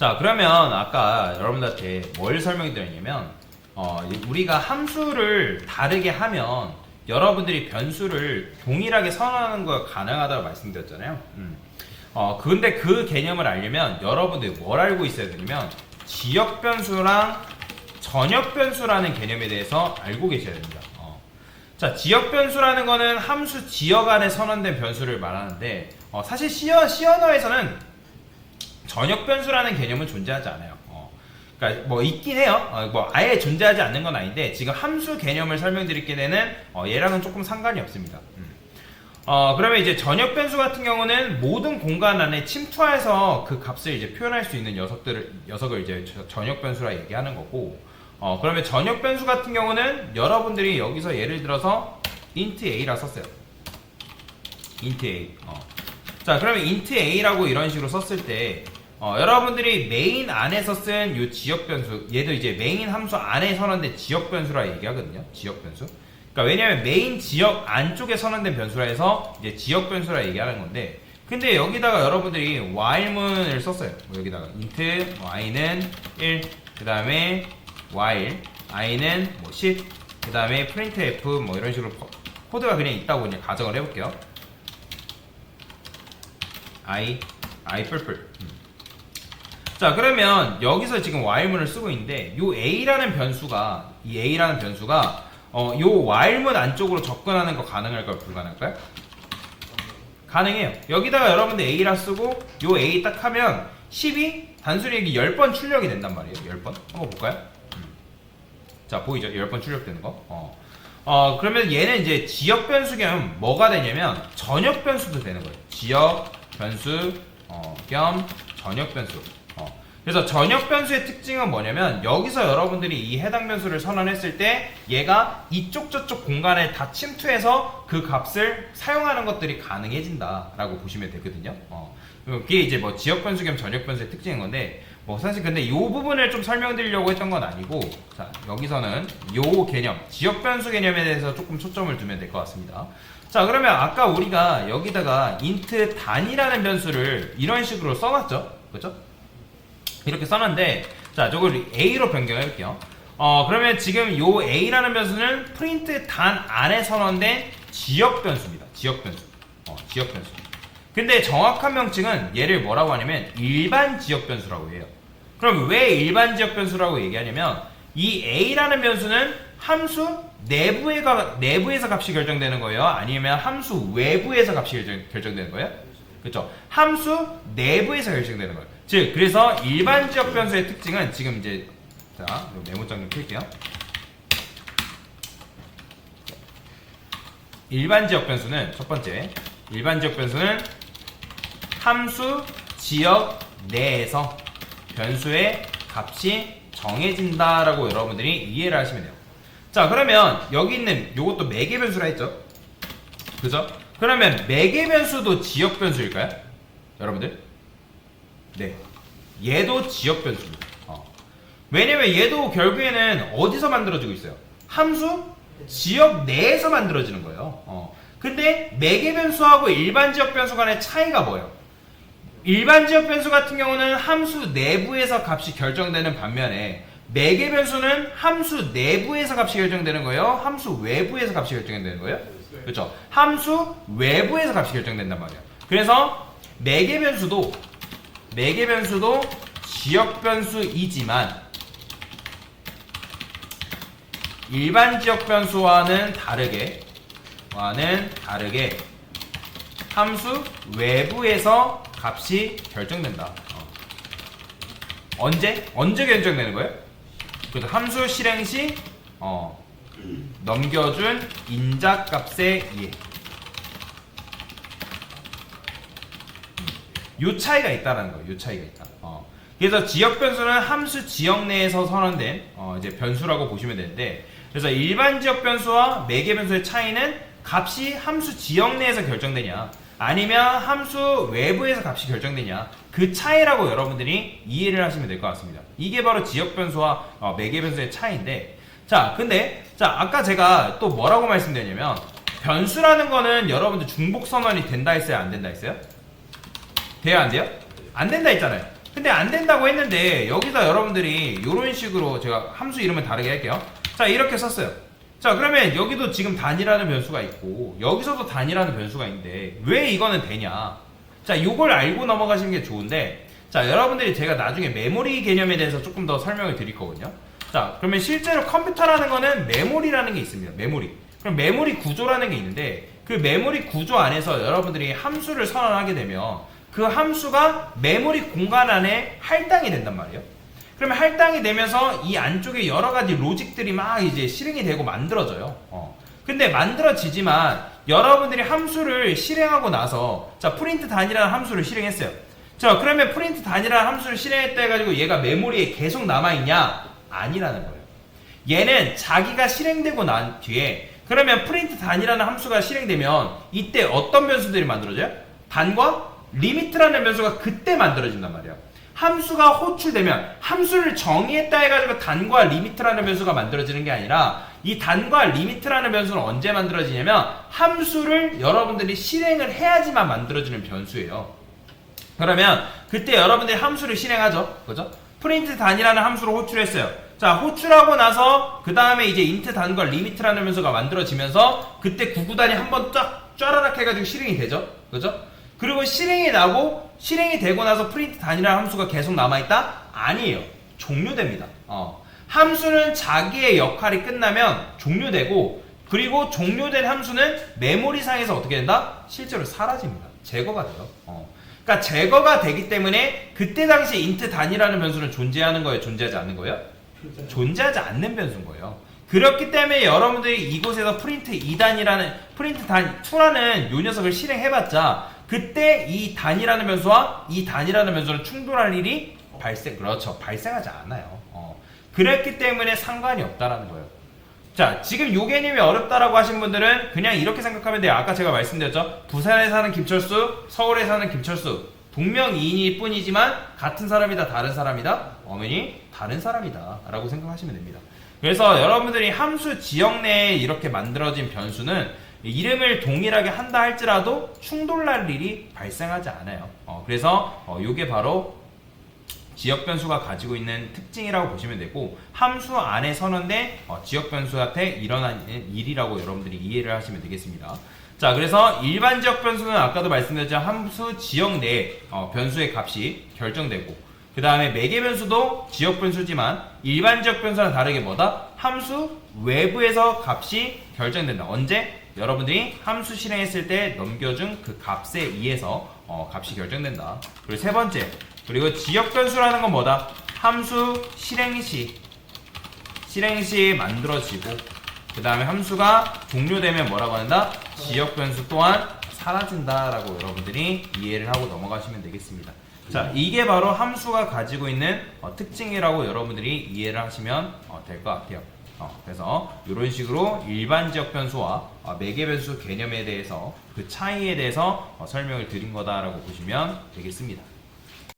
자, 그러면 아까 여러분들한테 뭘 설명드렸냐면 우리가 함수를 다르게 하면 여러분들이 변수를 동일하게 선언하는 거 가능하다고 말씀드렸잖아요. 근데 그 개념을 알려면 여러분들이 뭘 알고 있어야 되냐면 지역 변수랑 전역 변수라는 개념에 대해서 알고 계셔야 됩니다. 자, 지역 변수라는 거는 함수 지역 안에 선언된 변수를 말하는데 사실 C 언어에서는 전역 변수라는 개념은 존재하지 않아요. 그러니까 뭐 있긴 해요. 뭐 아예 존재하지 않는 건 아닌데 지금 함수 개념을 설명드릴 때는 얘랑은 조금 상관이 없습니다. 그러면 이제 전역 변수 같은 경우는 모든 공간 안에 침투해서 그 값을 이제 표현할 수 있는 녀석을 이제 전역 변수라 얘기하는 거고, 그러면 전역 변수 같은 경우는 여러분들이 여기서 예를 들어서 int a라 썼어요. int a. 자, 그러면 int a라고 이런 식으로 썼을 때 여러분들이 메인 안에서 쓴 이 지역 변수, 얘도 이제 메인 함수 안에 선언된 지역 변수라 얘기하거든요. 지역 변수. 그러니까 왜냐면 메인 지역 안쪽에 선언된 변수라 해서 이제 지역 변수라 얘기하는 건데, 근데 여기다가 여러분들이 while문을 썼어요. 여기다가 int y는 1, 그 다음에 while i는 뭐 10, 그 다음에 printf 뭐 이런 식으로 코드가 그냥 있다고 그냥 가정을 해볼게요. i 뿔뿔. 자, 그러면 여기서 지금 while문을 쓰고 있는데 이 a라는 변수가 요 while문 안쪽으로 접근하는 거 가능할까요? 불가능할까요? 가능해요. 여기다가 여러분들 a라 쓰고 요 a 딱 하면 10이 단순히 여기 10번 출력이 된단 말이에요. 10번. 한번 볼까요? 자, 보이죠? 10번 출력되는 거. 그러면 얘는 이제 지역 변수 겸 뭐가 되냐면 전역 변수도 되는 거예요. 지역 변수 겸 전역 변수. 그래서 전역 변수의 특징은 뭐냐면 여기서 여러분들이 이 해당 변수를 선언했을 때 얘가 이쪽 저쪽 공간에 다 침투해서 그 값을 사용하는 것들이 가능해진다라고 보시면 되거든요. 그게 이제 뭐 지역 변수 겸 전역 변수의 특징인 건데, 뭐 사실 근데 이 부분을 좀 설명드리려고 했던 건 아니고, 자, 여기서는 요 개념, 지역 변수 개념에 대해서 조금 초점을 두면 될 것 같습니다. 자, 그러면 아까 우리가 여기다가 int 단이라는 변수를 이런 식으로 써놨죠? 그렇죠? 이렇게 써놨는데, 자, 저걸 a로 변경해 볼게요. 그러면 지금 요 a라는 변수는 print 단 안에 선언된 지역 변수입니다. 지역 변수. 지역 변수. 근데 정확한 명칭은 얘를 뭐라고 하냐면 일반 지역 변수라고 해요. 그럼 왜 일반 지역 변수라고 얘기하냐면 이 a라는 변수는 함수 내부에서 값이 결정되는 거예요? 아니면 함수 외부에서 값이 결정되는 거예요? 그렇죠? 함수 내부에서 결정되는 거예요. 즉, 그래서 일반 지역 변수의 특징은 지금 이제, 자, 메모장 좀 킬게요. 일반 지역 변수는 첫 번째, 일반 지역 변수는 함수 지역 내에서 변수의 값이 정해진다라고 여러분들이 이해를 하시면 돼요. 자, 그러면 여기 있는 요것도 매개 변수라 했죠? 그죠? 그러면 매개 변수도 지역 변수일까요? 여러분들? 네. 얘도 지역 변수입니다. 왜냐면 얘도 결국에는 어디서 만들어지고 있어요? 함수 지역 내에서 만들어지는 거예요. 근데 매개 변수하고 일반 지역 변수 간의 차이가 뭐예요? 일반 지역 변수 같은 경우는 함수 내부에서 값이 결정되는 반면에 매개 변수는 함수 내부에서 값이 결정되는 거예요? 함수 외부에서 값이 결정되는 거예요? 그렇죠? 함수 외부에서 값이 결정된단 말이에요. 그래서 매개 변수도 지역 변수이지만 일반 지역 변수와는 다르게 함수 외부에서 값이 결정된다. 언제 결정되는 거예요? 그래서 함수 실행 시 넘겨준 인자값에 의해. 요 차이가 있다라는 거예요. 요 차이가 있다. 그래서 지역 변수는 함수 지역 내에서 선언된 이제 변수라고 보시면 되는데, 그래서 일반 지역 변수와 매개 변수의 차이는 값이 함수 지역 내에서 결정되냐 아니면 함수 외부에서 값이 결정되냐, 그 차이라고 여러분들이 이해를 하시면 될 것 같습니다. 이게 바로 지역 변수와 매개 변수의 차이인데, 자, 근데 아까 제가 또 뭐라고 말씀드렸냐면 변수라는 거는 여러분들 중복 선언이 된다 했어요? 안 된다 했어요? 돼요, 안 돼요? 안 된다 했잖아요. 근데 안 된다고 했는데 여기서 여러분들이 이런 식으로 제가 함수 이름을 다르게 할게요. 자, 이렇게 썼어요. 자, 그러면 여기도 지금 단이라는 변수가 있고 여기서도 단이라는 변수가 있는데 왜 이거는 되냐? 자, 요걸 알고 넘어가시는 게 좋은데, 자, 여러분들이 제가 나중에 메모리 개념에 대해서 조금 더 설명을 드릴 거거든요. 자, 그러면 실제로 컴퓨터라는 거는 메모리라는 게 있습니다. 메모리. 그럼 메모리 구조라는 게 있는데 그 메모리 구조 안에서 여러분들이 함수를 선언하게 되면 그 함수가 메모리 공간 안에 할당이 된단 말이에요. 그러면 할당이 되면서 이 안쪽에 여러 가지 로직들이 막 이제 실행이 되고 만들어져요. 근데 만들어지지만 여러분들이 함수를 실행하고 나서, 자, 프린트 단이라는 함수를 실행했어요. 자, 그러면 프린트 단이라는 함수를 실행했다 해가지고 얘가 메모리에 계속 남아있냐? 아니라는 거예요. 얘는 자기가 실행되고 난 뒤에, 그러면 프린트 단이라는 함수가 실행되면 이때 어떤 변수들이 만들어져요? 단과 리미트라는 변수가 그때 만들어진단 말이에요. 함수가 호출되면, 함수를 정의했다 해가지고 단과 리미트라는 변수가 만들어지는 게 아니라 이 단과 리미트라는 변수는 언제 만들어지냐면 함수를 여러분들이 실행을 해야지만 만들어지는 변수예요. 그러면 그때 여러분들이 함수를 실행하죠. 그죠? 프린트 단이라는 함수를 호출했어요. 자, 호출하고 나서 그 다음에 이제 인트 단과 리미트라는 변수가 만들어지면서 그때 구구단이 한번 쫙 쫘라락 해가지고 실행이 되죠. 그죠? 그리고 실행이 나고, 실행이 되고 나서 프린트 단이라는 함수가 계속 남아있다? 아니에요. 종료됩니다. 함수는 자기의 역할이 끝나면 종료되고, 그리고 종료된 함수는 메모리상에서 어떻게 된다? 실제로 사라집니다. 제거가 돼요. 그러니까 제거가 되기 때문에 그때 당시 인트 단이라는 변수는 존재하는 거예요? 존재하지 않는 거예요? 존재하지 않는 변수인 거예요. 그렇기 때문에 여러분들이 이곳에서 프린트 2단이라는, 프린트 단 2라는 요 녀석을 실행해봤자 그때 이 단이라는 변수와 이 단이라는 변수는 충돌할 일이 발생하지 않아요. 그랬기 때문에 상관이 없다라는 거예요. 자, 지금 요 개념이 어렵다라고 하신 분들은 그냥 이렇게 생각하면 돼요. 아까 제가 말씀드렸죠. 부산에 사는 김철수, 서울에 사는 김철수, 동명이인일 뿐이지만 같은 사람이다, 다른 사람이다, 엄연히 다른 사람이다 라고 생각하시면 됩니다. 그래서 여러분들이 함수 지역 내에 이렇게 만들어진 변수는 이름을 동일하게 한다 할지라도 충돌날 일이 발생하지 않아요. 그래서 요게 바로 지역 변수가 가지고 있는 특징이라고 보시면 되고, 함수 안에 선언된 지역 변수한테 일어나는 일이라고 여러분들이 이해를 하시면 되겠습니다. 자, 그래서 일반 지역 변수는 아까도 말씀드렸지만 함수 지역 내 변수의 값이 결정되고, 그 다음에 매개 변수도 지역 변수지만 일반 지역 변수랑 다르게 뭐다? 함수 외부에서 값이 결정된다. 언제? 여러분들이 함수 실행했을 때 넘겨준 그 값에 의해서 값이 결정된다. 그리고 세 번째, 그리고 지역 변수라는 건 뭐다? 함수 실행 시 만들어지고, 그 다음에 함수가 종료되면 뭐라고 한다? 지역 변수 또한 사라진다 라고 여러분들이 이해를 하고 넘어가시면 되겠습니다. 자, 이게 바로 함수가 가지고 있는 특징이라고 여러분들이 이해를 하시면 될 것 같아요. 그래서 이런 식으로 일반 지역 변수와 매개 변수 개념에 대해서 그 차이에 대해서 설명을 드린 거다라고 보시면 되겠습니다.